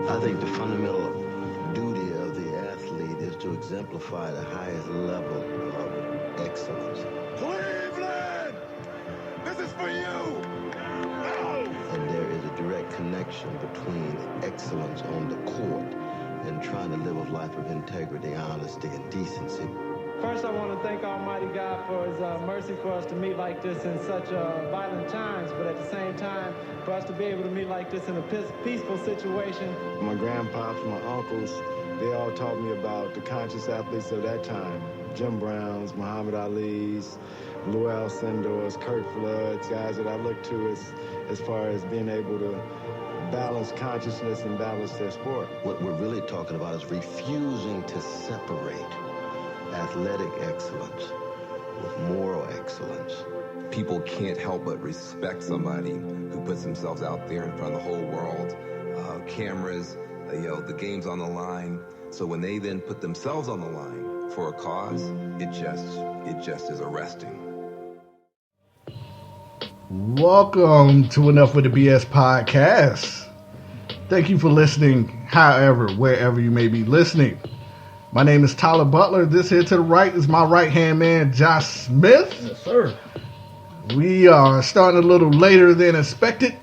I think the fundamental duty of the athlete is to exemplify the highest level of excellence. Cleveland! This is for you! And there is a direct connection between excellence on the court and trying to live a life of integrity, honesty, and decency. First, I want to thank Almighty God for His mercy for us to meet like this in such violent times, but at the same time, for us to be able to meet like this in a peaceful situation. My grandpops, my uncles, they all taught me about the conscious athletes of that time. Jim Brown's, Muhammad Ali's, Lou Alcindor's, Kurt Flood's, guys that I look to as far as being able to balance consciousness and balance their sport. What we're really talking about is refusing to separate athletic excellence with moral excellence. People can't help but respect somebody who puts themselves out there in front of the whole world. Cameras, the game's on the line. So when they then put themselves on the line for a cause, it just is arresting. Welcome to Enough with the BS podcast. Thank you for listening, however, wherever you may be listening. My name is Tyler Butler. This here to the right is my right-hand man, Josh Smith. Yes, sir. We are starting a little later than expected.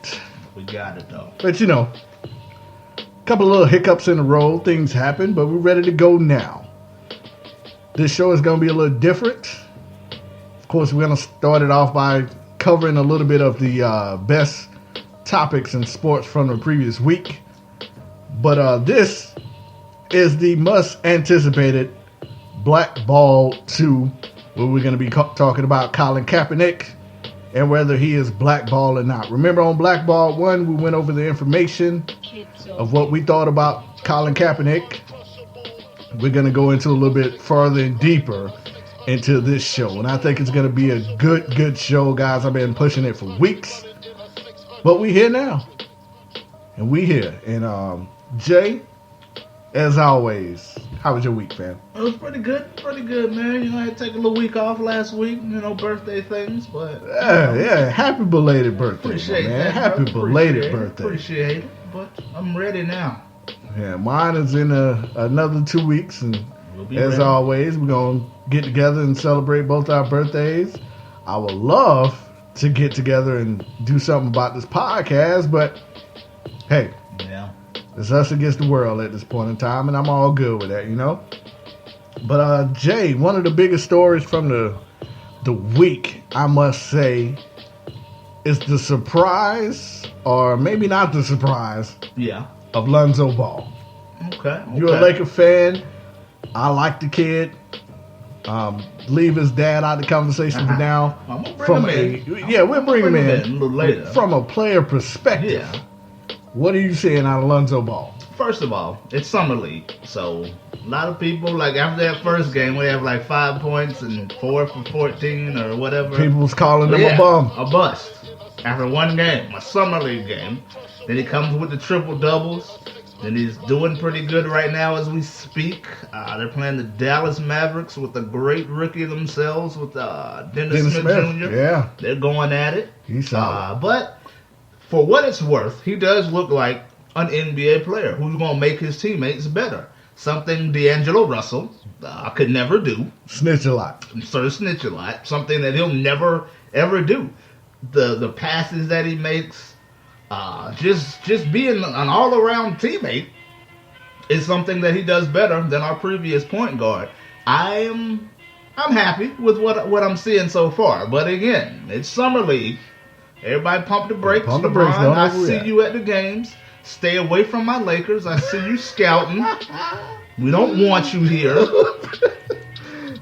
We got it, though. But a couple of little hiccups in the road. Things happen, but we're ready to go now. This show is going to be a little different. Of course, we're going to start it off by covering a little bit of the best topics in sports from the previous week. But this is the much anticipated Blackballed 2, where we're going to be talking about Colin Kapernick and whether he is blackballed or not. Remember on Blackballed 1, we went over the information of what we thought about Colin Kaepernick. We're going to go into a little bit further and deeper into this show, and I think it's going to be a good show, guys. I've been pushing it for weeks, but we here now, and we here. And Jay, as always, how was your week, fam? It was pretty good, man. I had to take a little week off last week, birthday things, but... Yeah, happy belated birthday, appreciate man. that, Happy belated birthday. Appreciate it, but I'm ready now. Yeah, mine is in another 2 weeks, and We'll as ready. always, we're going to get together and celebrate both our birthdays. I would love to get together and do something about this podcast, but hey, Yeah. it's us against the world at this point in time, and I'm all good with that, But Jay, one of the biggest stories from the week, I must say, is the surprise, or maybe not the surprise, Yeah. of Lonzo Ball. Okay. You're a Laker fan. I like the kid. Leave his dad out of the conversation for now. I'm gonna bring him in. We'll bring him in a little later. From a player perspective, Yeah. what are you seeing out of Lonzo Ball? First of all, it's summer league, so a lot of people, after that first game, we have 5 points and 4 for 14 or whatever. People's calling him a bum. A bust. After one game, a summer league game. Then he comes with the triple doubles. Then he's doing pretty good right now as we speak. They're playing the Dallas Mavericks with a great rookie themselves with Dennis Smith Jr. Yeah. They're going at it. He's solid. But for what it's worth, he does look like an NBA player who's going to make his teammates better. Something D'Angelo Russell could never do. Snitch a lot. Sort of snitch a lot. Something that he'll never, ever do. The passes that he makes, just being an all-around teammate is something that he does better than our previous point guard. I'm happy with what I'm seeing so far. But again, it's summer league. Everybody pump the brakes. Pump the brakes. LeBron, I see you at the games. Stay away from my Lakers. I see you scouting. We don't want you here.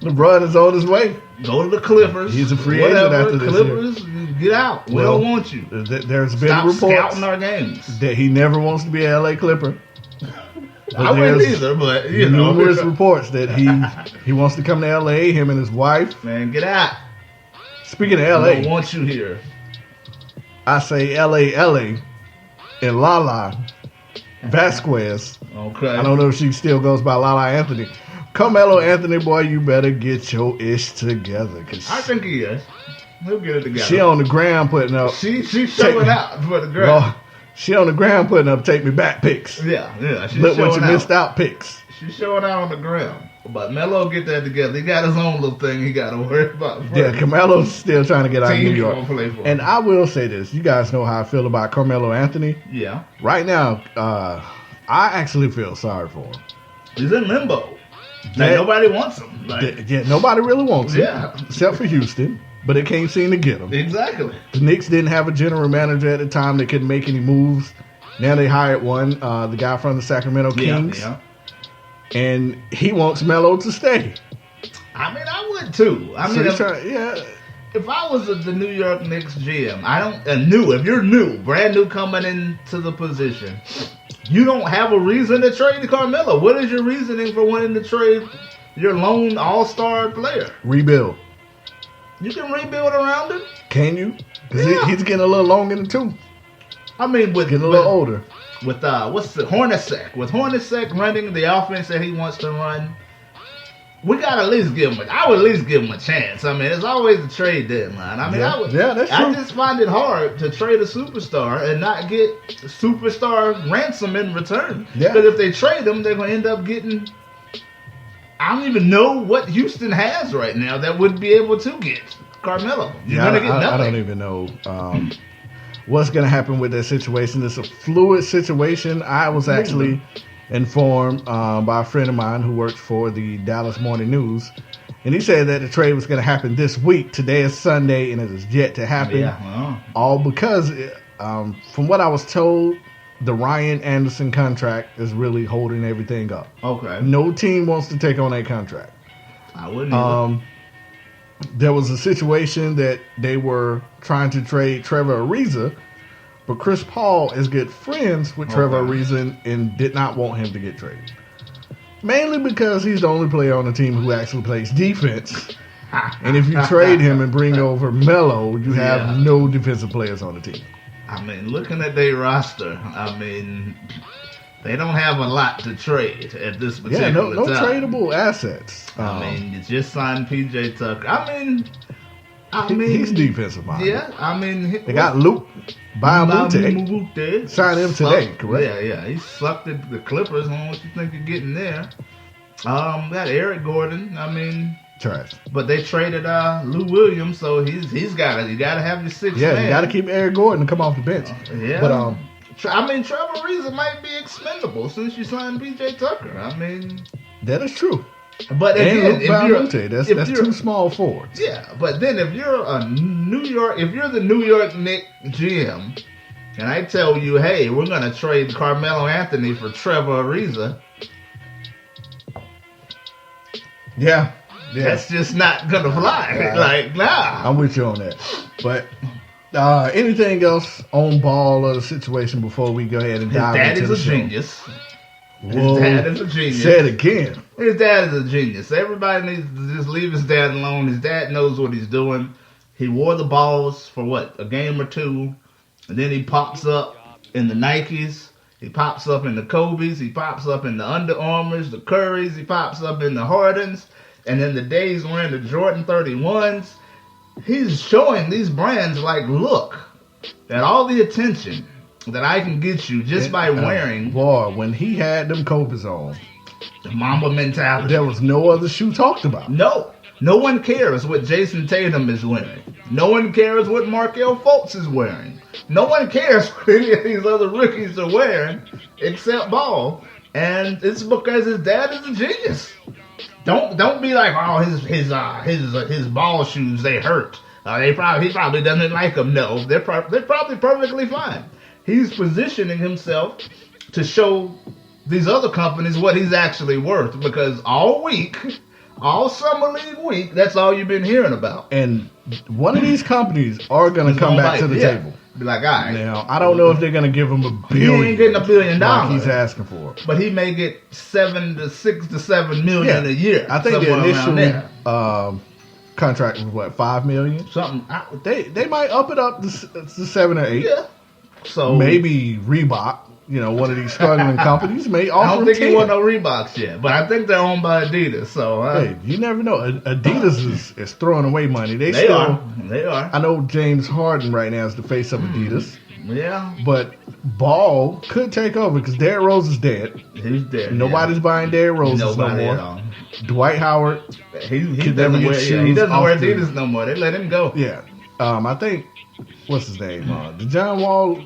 LeBron is on his way. Go to the Clippers. He's a free agent after this Clippers, get out. We don't want you. There's been Stop reports scouting our games. that he never wants to be an LA Clipper. I wouldn't either, but numerous reports that he wants to come to LA. Him and his wife. Man, get out. Speaking of I LA, don't want you here. I say LA, and Lala Vasquez. Okay. I don't know if she still goes by Lala Anthony. Carmelo Anthony, boy, you better get your ish together. Cause I think he is. He'll get it together. she on the ground putting up. She showing out for the girl. She on the ground putting up take me back pics. Yeah. She's Look what showing you out. missed out pics. She's showing out on the ground. But Melo get that together. He got his own little thing he got to worry about. Yeah, Carmelo's still trying to get out of New Team York. gonna play for him. And I will say this. You guys know how I feel about Carmelo Anthony. Yeah. Right now, I actually feel sorry for him. He's in limbo. Like, Yeah. nobody wants him. Like, Yeah, nobody really wants him. Yeah. Except for Houston. But they can't seem to get him. exactly. The Knicks didn't have a general manager at the time. They couldn't make any moves. Now they hired one, the guy from the Sacramento Kings. Yeah. And he wants Melo to stay. I mean, I would too. I So mean, he's trying, yeah. if I was the New York Knicks GM, if you're new, brand new coming into the position, you don't have a reason to trade Carmelo. What is your reasoning for wanting to trade your lone all-star player? Rebuild. You can rebuild around him. Can you? Because Yeah. he's getting a little long in the tooth. I mean, with Getting a little older. with what's the Hornacek? With Hornacek running the offense that he wants to run, we gotta at least give him. I would at least give him a chance. I mean, it's always a trade deadline. I mean, Yeah, that's I true. just find it hard to trade a superstar and not get superstar ransom in return. Yeah. Because if they trade him, they're gonna end up getting. I don't even know what Houston has right now that would be able to get Carmelo. You're gonna get nothing. I don't even know what's going to happen with that situation. It's a fluid situation. I was actually informed by a friend of mine who works for the Dallas Morning News, and he said that the trade was going to happen this week. Today is Sunday, and it is yet to happen. Yeah. All because, from what I was told, the Ryan Anderson contract is really holding everything up. Okay. No team wants to take on that contract. I wouldn't either. There was a situation that they were trying to trade Trevor Ariza, but Chris Paul is good friends with Trevor Ariza and did not want him to get traded. Mainly because he's the only player on the team who actually plays defense. And if you trade him and bring over Melo, you have no defensive players on the team. I mean, looking at their roster, I mean, they don't have a lot to trade at this particular Yeah, no time. tradable assets. I mean, you just signed P.J. Tucker. I mean, he's defensive minded. Yeah, I mean, They got Luke Bamute. Mute. Signed him today, correct? Yeah. He sucked at the Clippers. I don't know what you think you're getting there. Got Eric Gordon. I mean, Trash. but they traded Lou Williams, so you got to have your sixth man. You got to keep Eric Gordon to come off the bench. Yeah. But I mean, Trevor Ariza might be expendable since you signed P.J. Tucker. I mean, that is true. but And again, Luke if Bamute, that's you're two small forwards. yeah, but then if you're the New York Knicks GM, and I tell you, hey, we're gonna trade Carmelo Anthony for Trevor Ariza, Yeah. that's just not gonna fly. Like, nah. I'm with you on that. But anything else on Ball or the situation before we go ahead and His dive dad into is the a show? genius. Whoa. His dad is a genius. Say it again. His dad is a genius. Everybody needs to just leave his dad alone. His dad knows what he's doing. He wore the balls for a game or two, and then he pops up in the Nikes. He pops up in the Kobe's. He pops up in the Under Armours, the Currys. He pops up in the Hardens. And in the days wearing the Jordan 31s, he's showing these brands like, look, at all the attention that I can get you just by wearing Boy, when he had them Kobe's on, the Mamba mentality. there was no other shoe talked about. No one cares what Jason Tatum is wearing. No one cares what Markelle Fultz is wearing. No one cares what any of these other rookies are wearing except Ball. And it's because his dad is a genius. Don't be like, oh, his ball shoes, they hurt. He probably doesn't like them. No, they're probably perfectly fine. He's positioning himself to show these other companies what he's actually worth, because all week, all summer league week, that's all you've been hearing about. And one of these companies are going to come back to the table. Be like, all right. Now, I don't know if they're going to give him $1 billion. He ain't getting $1 billion. Like he's asking for. But he may get 6 to 7 million a year. I think the somewhere around initial there. contract was $5 million. Something. They might up it up to 7 or 8. Yeah. So Maybe Reebok, one of these struggling companies, may offer I don't think 10. he won no Reeboks yet, but I think they're owned by Adidas. So Hey, you never know. Adidas is throwing away money. They are. They are. I know James Harden right now is the face of Adidas. Yeah. But Ball could take over because Derrick Rose is dead. He's dead. Nobody's buying Derrick Roses Nobody no at more. all. Dwight Howard He could never doesn't get wear, shoes he doesn't off wear the- Adidas no more. They let him go. Yeah. I think, what's his name? The John Wall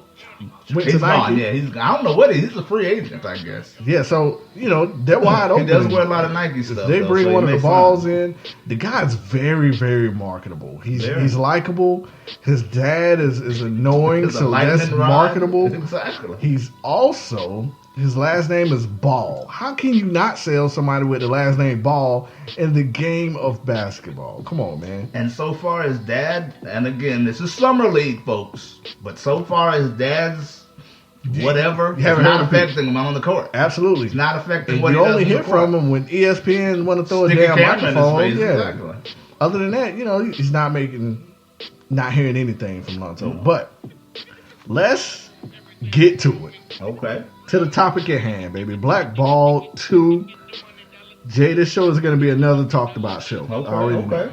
went He's to gone. Nike. Yeah, I don't know what he's a free agent, I guess. Yeah, so, they're wide open. He does wear a lot of Nike stuff. They though, bring so one he of the makes balls sense. in. The guy's very, very marketable. He's Very. likable. His dad is annoying, It's a so that's lightning rod. marketable. Exactly. He's also, his last name is Ball. How can you not sell somebody with the last name Ball in the game of basketball? Come on, man. And so far his dad, and again, this is summer league, folks, but so far his dad's whatever You is haven't not heard of it. affecting him on the court. Absolutely. It's not affecting And what you he does only on the hear court. from him when ESPN want to throw a Stick a damn camera in his microphone. face, Yeah. exactly. Other than that, he's not hearing anything from Lonzo. But let's get to it. Okay. To the topic at hand, baby. BlackBalled2. Jay, this show is going to be another talked about show. I already know.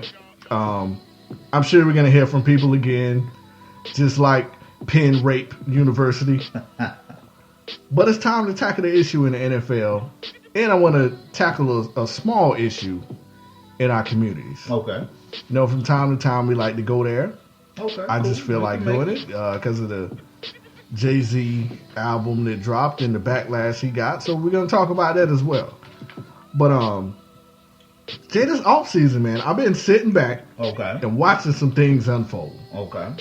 I'm sure we're going to hear from people again, just like Penn Rape University. But it's time to tackle the issue in the NFL, and I want to tackle a small issue in our communities. Okay. From time to time we like to go there. Okay. I just cool. feel We like can doing make it because of the Jay-Z album that dropped and the backlash he got. So we're going to talk about that as well. But Jay, this offseason, man, I've been sitting back Okay. and watching some things unfold. Okay.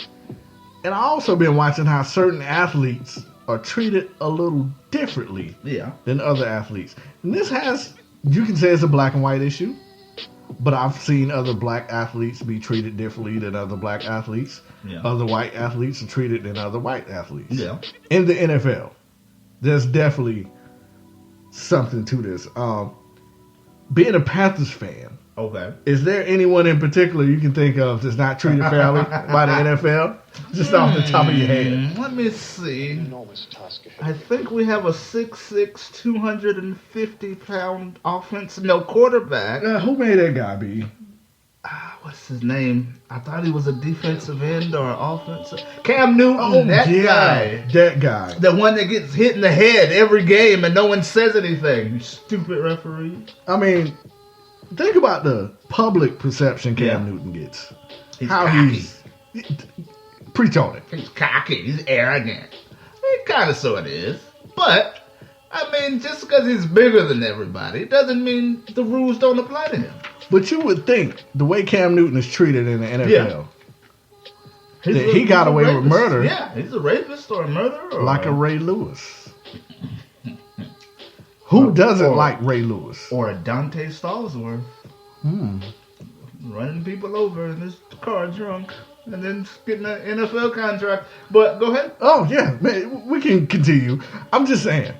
And I also been watching how certain athletes are treated a little differently Yeah. than other athletes. And this you can say it's a black and white issue, but I've seen other black athletes be treated differently than other black athletes. Yeah. Other white athletes are treated than other white athletes. Yeah. In the NFL, there's definitely something to this. Being a Panthers fan, Okay. is there anyone in particular you can think of that's not treated fairly by the NFL? Just off the top of your head. Let me see. I think we have a 6'6", 250-pound quarterback. Who made that guy be? What's his name? I thought he was a defensive end or offensive. Cam Newton, Oh, that yeah, guy. that guy. The one that gets hit in the head every game and no one says anything. You stupid referee. I mean, think about the public perception Cam Yeah. Newton gets. He's How cocky. preach on it. He's cocky. He's arrogant. He kind of sort of is. But, I mean, just because he's bigger than everybody doesn't mean the rules don't apply to him. But you would think the way Cam Newton is treated in the NFL, He's that he got a away with rapist. murder. Yeah, he's a rapist or a murderer. Or like a Ray Lewis. Who doesn't like Ray Lewis? Or a Dante Stallsworth. Running people over in his car drunk. And then getting an NFL contract. But go ahead. Oh, yeah, man, we can continue. I'm just saying,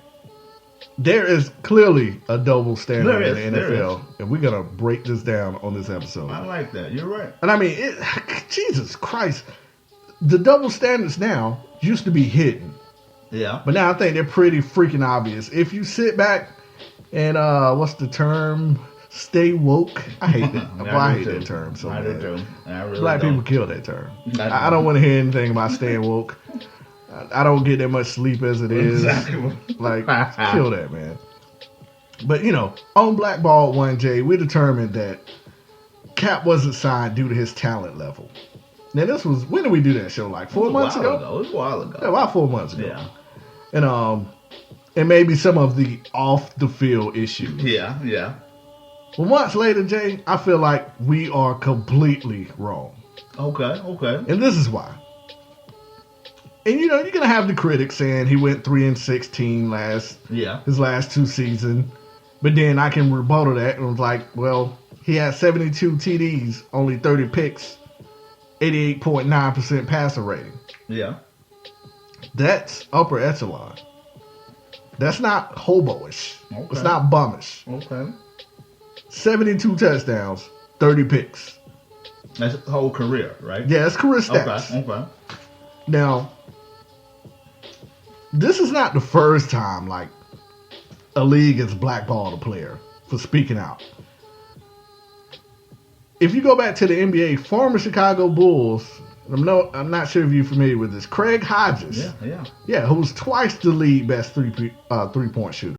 there is clearly a double standard in the NFL, and we're going to break this down on this episode. I like that. You're right. And I mean, Jesus Christ, the double standards now used to be hidden, Yeah. but now I think they're pretty freaking obvious. If you sit back and, what's the term? Stay woke. I hate that. I hate that term so I bad. do too. I really Black don't. people kill that term. I I don't want to hear anything about staying woke. I don't get that much sleep as it is. Exactly. Like, kill that, man. But, on Blackballed 1J, we determined that Cap wasn't signed due to his talent level. Now, this was, when did we do that show? Like 4 months ago? It was a while ago. Yeah, about 4 months ago. Yeah. And maybe some of the off-the-field issues. Yeah, yeah. Well, months later, Jay, I feel like we are completely wrong. Okay. And this is why. And you're gonna have the critics saying he went 3-16 his last two seasons, but then I can rebuttal that and was like, well, he had 72 TDs, only 30 picks, 88.9% passer rating. Yeah. That's upper echelon. That's not hobo-ish. Okay. It's not bummish. Okay. 72 touchdowns, 30 picks. That's his whole career, right? Yeah, it's career stats. Okay. Now, this is not the first time, like, a league has blackballed a player for speaking out. If you go back to the NBA, former Chicago Bulls I'm not sure if you're familiar with this. Craig Hodges. Yeah. Yeah, who's twice the league best three-point shooter.